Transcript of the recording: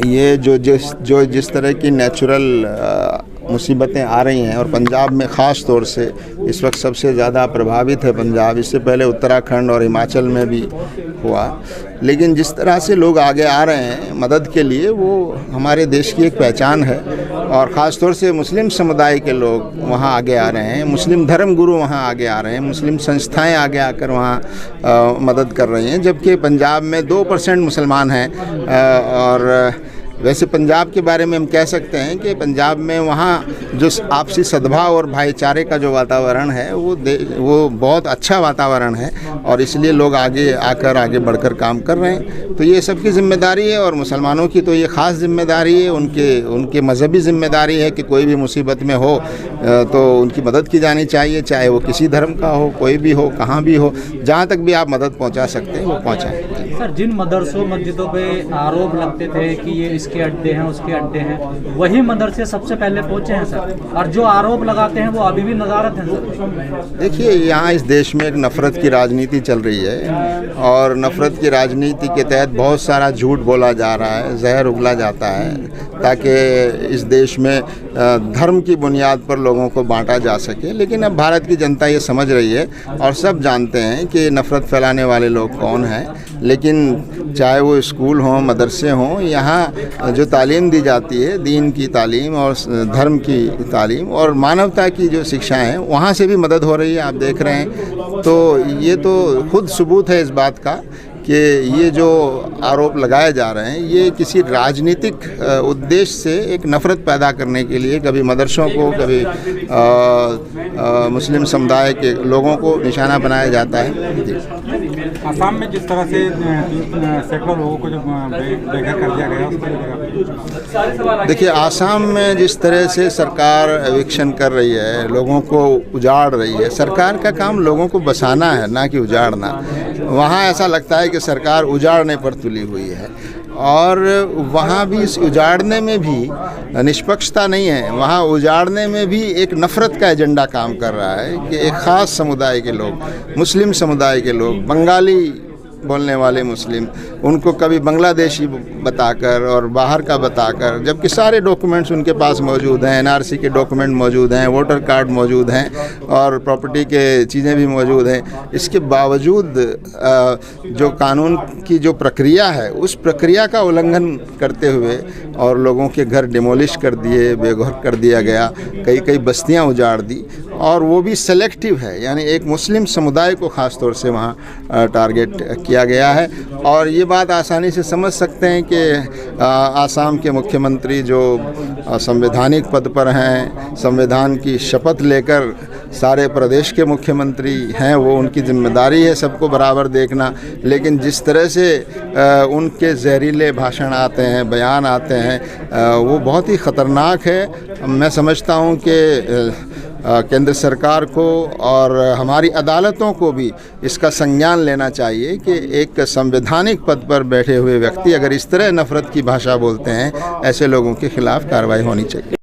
ये जो जिस तरह की नेचुरल मुसीबतें आ रही हैं, और पंजाब में ख़ास तौर से इस वक्त सबसे ज़्यादा प्रभावित है पंजाब। इससे पहले उत्तराखंड और हिमाचल में भी हुआ, लेकिन जिस तरह से लोग आगे आ रहे हैं मदद के लिए, वो हमारे देश की एक पहचान है। और ख़ास तौर से मुस्लिम समुदाय के लोग वहाँ आगे आ रहे हैं, मुस्लिम धर्म गुरु वहाँ आगे आ रहे हैं, मुस्लिम संस्थाएं आगे आकर वहाँ मदद कर रही हैं। जबकि पंजाब में 2% मुसलमान हैं। और वैसे पंजाब के बारे में हम कह सकते हैं कि पंजाब में वहाँ जो आपसी सद्भाव और भाईचारे का जो वातावरण है वो बहुत अच्छा वातावरण है, और इसलिए लोग आगे बढ़कर काम कर रहे हैं। तो ये सबकी ज़िम्मेदारी है, और मुसलमानों की तो ये ख़ास ज़िम्मेदारी है, उनके मज़हबी ज़िम्मेदारी है कि कोई भी मुसीबत में हो तो उनकी मदद की जानी चाहिए, चाहे वो किसी धर्म का हो, कोई भी हो, कहाँ भी हो, जहाँ तक भी आप मदद पहुँचा सकते हैं वो पहुँचाएँ। सर, जिन मदरसों मस्जिदों पे आरोप लगते थे कि ये इसके अड्डे हैं, उसके अड्डे हैं, वही मदरसे सबसे पहले पहुंचे हैं सर, और जो आरोप लगाते हैं वो अभी भी नदारत हैं सर। देखिए, यहाँ इस देश में एक नफ़रत की राजनीति चल रही है, और नफ़रत की राजनीति के तहत बहुत सारा झूठ बोला जा रहा है, जहर उगला जाता है, ताकि इस देश में धर्म की बुनियाद पर लोगों को बांटा जा सके। लेकिन अब भारत की जनता ये समझ रही है, और सब जानते हैं कि नफ़रत फैलाने वाले लोग कौन हैं। लेकिन चाहे वो स्कूल हों, मदरसे हों, यहाँ जो तालीम दी जाती है, दीन की तालीम और धर्म की तालीम और मानवता की जो शिक्षाएं हैं, वहाँ से भी मदद हो रही है, आप देख रहे हैं। तो ये तो खुद सबूत है इस बात का कि ये जो आरोप लगाए जा रहे हैं, ये किसी राजनीतिक उद्देश्य से एक नफ़रत पैदा करने के लिए कभी मदरसों को, कभी मुस्लिम समुदाय के लोगों को निशाना बनाया जाता है। आसाम में जिस तरह से सैकड़ों लोगों को जो बेघर कर दिया गया, उसको देखिए, आसाम में जिस तरह से सरकार एविक्शन कर रही है, लोगों को उजाड़ रही है। सरकार का काम लोगों को बसाना है, ना कि उजाड़ना। वहाँ ऐसा लगता है कि सरकार उजाड़ने पर तुली हुई है, और वहाँ भी इस उजाड़ने में भी निष्पक्षता नहीं है। वहाँ उजाड़ने में भी एक नफ़रत का एजेंडा काम कर रहा है कि एक ख़ास समुदाय के लोग, मुस्लिम समुदाय के लोग, बंगाली बोलने वाले मुस्लिम, उनको कभी बांग्लादेशी बताकर और बाहर का बताकर, जबकि सारे डॉक्यूमेंट्स उनके पास मौजूद हैं, एनआरसी के डॉक्यूमेंट मौजूद हैं, वोटर कार्ड मौजूद हैं, और प्रॉपर्टी के चीज़ें भी मौजूद हैं। इसके बावजूद जो कानून की जो प्रक्रिया है, उस प्रक्रिया का उल्लंघन करते हुए और लोगों के घर डिमोलिश कर दिए, बेघर कर दिया गया, कई बस्तियाँ उजाड़ दी, और वो भी सेलेक्टिव है, यानी एक मुस्लिम समुदाय को ख़ास तौर से वहाँ टारगेट किया गया है। और ये बात आसानी से समझ सकते हैं कि आसाम के मुख्यमंत्री जो संवैधानिक पद पर हैं, संविधान की शपथ लेकर सारे प्रदेश के मुख्यमंत्री हैं, वो उनकी जिम्मेदारी है सबको बराबर देखना। लेकिन जिस तरह से उनके जहरीले भाषण आते हैं, बयान आते हैं, वो बहुत ही ख़तरनाक है। मैं समझता हूँ कि केंद्र सरकार को और हमारी अदालतों को भी इसका संज्ञान लेना चाहिए कि एक संवैधानिक पद पर बैठे हुए व्यक्ति अगर इस तरह नफ़रत की भाषा बोलते हैं, ऐसे लोगों के खिलाफ़ कार्रवाई होनी चाहिए।